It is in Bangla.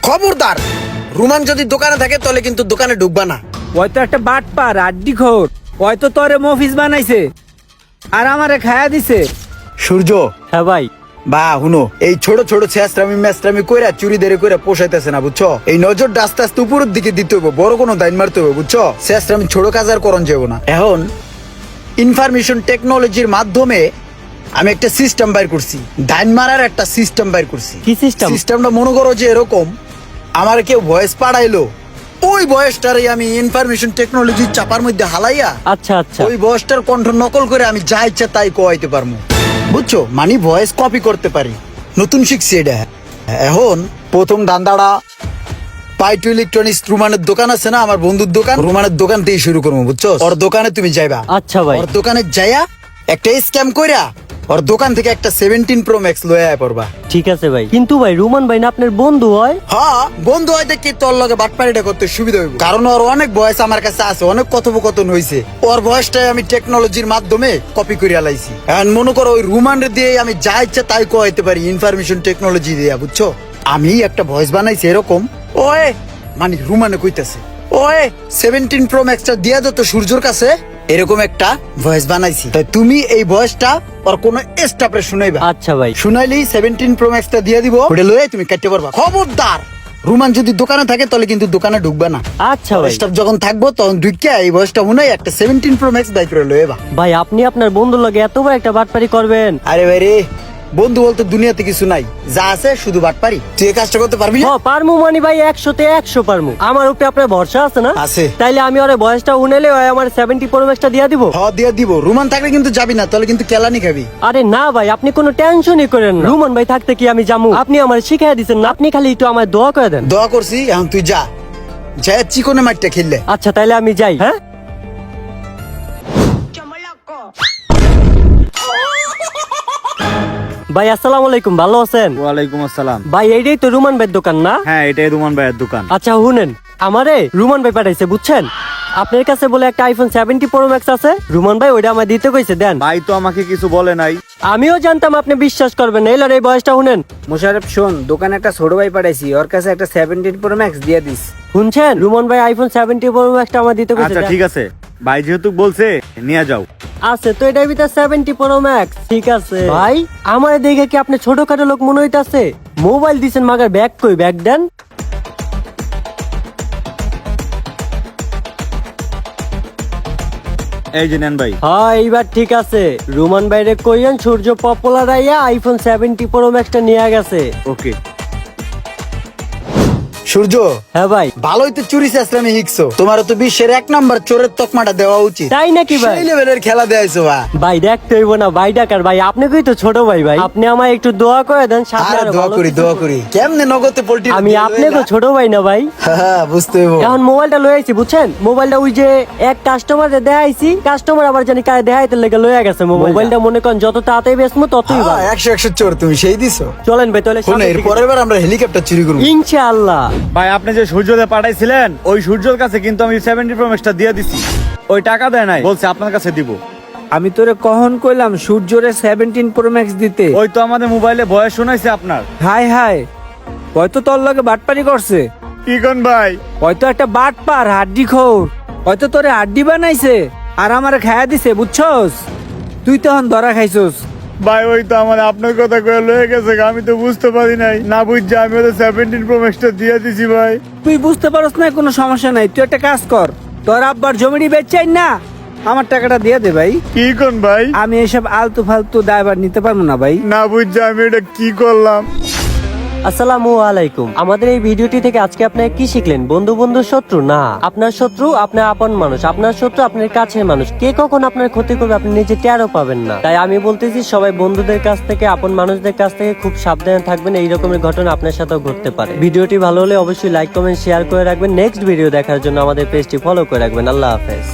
খবরদার, রুমান যদি দোকানে থাকে তাহলে কিন্তু দোকানে ঢুকবা না। ওই তো একটা বাটপার আড্ডি খোর, ওই তো তোরে মফিস বানাইছে আর আমারে খায়া দিছে। সূর্য, হ্যাঁ ভাই। বা হুনো, এই ছোট ছোট ছেঁচড়ামি মেচড়ামি কইরা চুরি দেরে কইরা পোষাইতেছে না, বুঝছো? এই নজরটা আস্তে আস্তে উপরের দিকে দিতে হইব, বড় কোনো দাইন মারতে হইব, বুঝছো? ছেঁচড়ামি ছোট কাজ আর করণ যাবো না। এখন ইনফরমেশন টেকনোলজির মাধ্যমে আমি একটা সিস্টেম বাইর করছি, দাইন মারার একটা সিস্টেম বাইর করছি। কি সিস্টেম? সিস্টেমটা মনে করো যে এরকম, আমার কেউ ভয়েস পাঠাইলো, ওই ভয়েসটারে আমি ইনফরমেশন টেকনোলজির চাপার মধ্যে হালাইয়া আচ্ছা আচ্ছা। ওই ভয়েসটার কণ্ঠ নকল করে আমি যা ইচ্ছা তাই কোয়াইতে পারবো, বুঝছো? মানে ভয়েস কপি করতে পারি। নতুন শিখছি এটা। এখন প্রথম দান্দাটা পাইটু ইলেকট্রনিক্স রুমানের দোকান আছে না, আমার বন্ধুর দোকান, রুমানের দোকান থেকে শুরু করবো, বুঝছো? ওর দোকানে তুমি যাইবা। আচ্ছা ভাই। ওর দোকানে যাইয়া একটা স্ক্যাম কইরা ওর দোকান থেকে একটা 17 Pro Max লয়ে আয় পড়বা। ঠিক আছে ভাই, কিন্তু ভাই রুমান ভাই না আপনার বন্ধু হয়? হ্যাঁ, বন্ধু হয় দেখি তোর লগে বাটপাড়িটা করতে সুবিধা হইব, কারণ ওর অনেক বয়স আমার কাছে আছে, অনেক কথোপকথন হইছে, ওর বয়সটাই আমি টেকনোলজির মাধ্যমে কপি করিয়া লাইছি। এখন মনে করো ওই রুমানের দিয়ে আমি যা ইচ্ছা তাই কইতে পারি ইনফরমেশন টেকনোলজি দিয়া, বুঝছো? আমি একটা ভয়েস বানাইছি এরকম, ওয়ে মানে রুমানে কইতাছে, ওয়ে 17 Pro Max টা দিয়া দাও তো সূর্যর কাছে, এরকম একটা ভয়েস বানাইছি। তাই তুমি এই ভয়েসটা ওর কোন স্টাফে শুনাইবা। আচ্ছা ভাই। শুনাইলেই 17 Pro Max টা দিয়ে দিব, ওটা লয়ে তুমি কাটতে পারবা। খবরদার, রুমান যদি দোকানে থাকে তাহলে কিন্তু দোকানে ঢুকবা না। আচ্ছা ভাই। স্টাফ যখন থাকবো তখন ঢুকিয়া এই ভয়েসটা শুনাই একটা 17 Pro Max বাইক করে লয়েবা। ভাই আপনি আপনার বন্ধুর লগে এত বড় একটা বাটপারি করবেন? আরে ভাই রে, বন্ধু বলতে দুনিয়াতে কিছু নাই, যা আছে শুধু বাটপারি। তুই এই কাজটা করতে পারবি না? হ্যাঁ পারমু মানে ভাই, 100-তে 100 পারমু। আমার উপরে আপনার ভরসা আছে না? আছে। তাইলে আমি ওরে বয়সটা উনেলে ওই আমার 70 Pro Max টা দিয়া দিব। হ, দিয়ে দিব। রুমান থাকলে কিন্তু যাবি না, তাহলে কিন্তু কেলানি খাবি। আরে না ভাই, আপনি কোনো টেনশনই করেন না, রুমান ভাই থাকতে কি আমি যামু? আপনি আমার শিখাই দিছেন না, আপনি খালি একটু আমার দোয়া করে দেন। দোয়া করছি, এখন তুই যা, যা চিকনে মাঠটা খেললে। আচ্ছা তাইলে আমি যাই। হ্যাঁ ভাই, আসসালামু আলাইকুম, ভালো আছেন? ওয়ালাইকুম আসসালাম। ভাই এইটাই তো রুমান ভাইয়ের দোকান না? হ্যাঁ, এটাই রুমান ভাইয়ের দোকান। আচ্ছা শুনেন, আমারে রুমান ভাই পাঠাইছে, বুঝছেন? আপনার কাছে বলে একটা আইফোন 70 Pro Max আছে, রুমান ভাই ওইটা আমার দিতে কইছে, দেন। ভাই তো আমাকে কিছু বলে নাই। আমিও জানতাম আপনি বিশ্বাস করবেন না, এলার এই বয়সটা শুনেন। মোশারফ শোন, দোকানে একটা ছোট ভাই পাঠাইছি, ওর কাছে একটা 17 Pro Max দিয়ে দিস। শুনছেন, রুমান ভাই আইফোন 70 Pro Max টা আমার দিতে কইছে, আচ্ছা দেন। ঠিক আছে, ভাই যেহেতু বলছে নিয়ে যাও। আছে তো এটার ভিতর 70 Pro Max, ঠিক আছে ভাই। আমার দেখে কি আপনি ছোটখাটো লোক মনে হইতাছে? মোবাইল দিছেন মাগার ব্যাগ কই, ব্যাগ দেন। এই যে নেন ভাই। হ্যাঁ এইবার ঠিক আছে, রুমান ভাইরে কইয়েন সূর্য পপুলার আইয়া আইফোন 70 Pro Max টা নিয়ে গেছে। ওকে। সূর্য, হ্যাঁ ভাই। ভালোই তো চুরি চেষ্টামি শিখছো, তোমার তো বিশ্বের 1 নাম্বার চোরের তকমাটা দেওয়া উচিত। তাই নাকি ভাই? সেই লেভেলের খেলা দেয়াইছো ভাই। ভাই দেখতে হইব না ভাই, ডাকার ভাই, আপনি কই তো ছোট ভাই, ভাই আপনি আমায় একটু দোয়া করে দেন, সাথে আরে আরো দোয়া ভালো করি, কিছু দোয়া করুন। করি। কেমনে নগদে পোল্ট্রি আমি আপনাকে ছোট ভাই না ভাই? হ্যাঁ, বুঝতে হইব। এখন মোবাইলটা লয়ে আইছি, বুঝছেন? মোবাইলটা ওই যে এক কাস্টমারে দেখাইছি, কাস্টমার আবার জানি কারে দেখাইতে লেগে লয়ে গেছে মোবাইলটা। মনে করেন যত তাড়াতাড়ি বেচমু ততই ভালো। 100 চোর তুমি সেই দিছো। চলেন ভাই তাহলে শোনো, সামনের এর দিকে। পরের বার আমরা হেলিকপ্টার চুরি করব। ইনশাআল্লাহ। ভাই আপনি যে সূর্যদে পাঠাইছিলেন, ওই সূর্যর কাছে কিন্তু আমি 70 Pro Max টা দিয়ে দিছি। ওই টাকা দেয় নাই, বলছে আপনার কাছে দিব। আমি তোরে কখন কইলাম সূর্যরে 17 Pro Max দিতে? ওই তো আমাদের মোবাইলে বয়স শোনাইছে আপনার। হাই হাই, হয়তো তোর লগে বাটপারি করছে। কি কোন ভাই? হয়তো একটা বাটপার হাড্ডি খোর, হয়তো তোরে হাড্ডি বানাইছে আর আমারে খায়া দিছে, বুঝছস? তুই তখন ধরা খাইছস। ভাই ওই তো আমার আপনার কথা কয়ে লয়ে গেছে, আমি তো বুঝতে পারি নাই, না বুঝছি আমি ওদের 17 Pro Max টা দিয়ে দিছি ভাই। তুই বুঝতে পারস না, কোনো সমস্যা নাই। তুই একটা কাজ কর, তোর আব্বার জমিটি বেচাই না, আমার টাকাটা দিয়ে দে ভাই। কি কোন ভাই? আমি এসব আলতু ফালতু দায়ভার নিতে পারবো না ভাই। না বুঝছি আমি এটা কি করলাম। আসসালামু আলাইকুম। আমাদের এই ভিডিওটি থেকে আজকে আপনারা কি শিখলেন? বন্ধু বন্ধু শত্রু না, আপনার শত্রু আপনার আপন মানুষ, আপনার শত্রু আপনার কাছের মানুষ। কে কখন আপনার ক্ষতি করবে আপনি নিজে টেরও পাবেন না। তাই আমি বলতেছি সবাই বন্ধুদের কাছ থেকে, আপন মানুষদের কাছ থেকে খুব সাবধানে থাকবেন, এই রকমের ঘটনা আপনার সাথেও ঘটতে পারে। ভিডিওটি ভালো হলে অবশ্যই লাইক কমেন্ট শেয়ার করে রাখবেন। নেক্সট ভিডিও দেখার জন্য আমাদের পেজটি ফলো করে রাখবেন। আল্লাহ হাফেজ।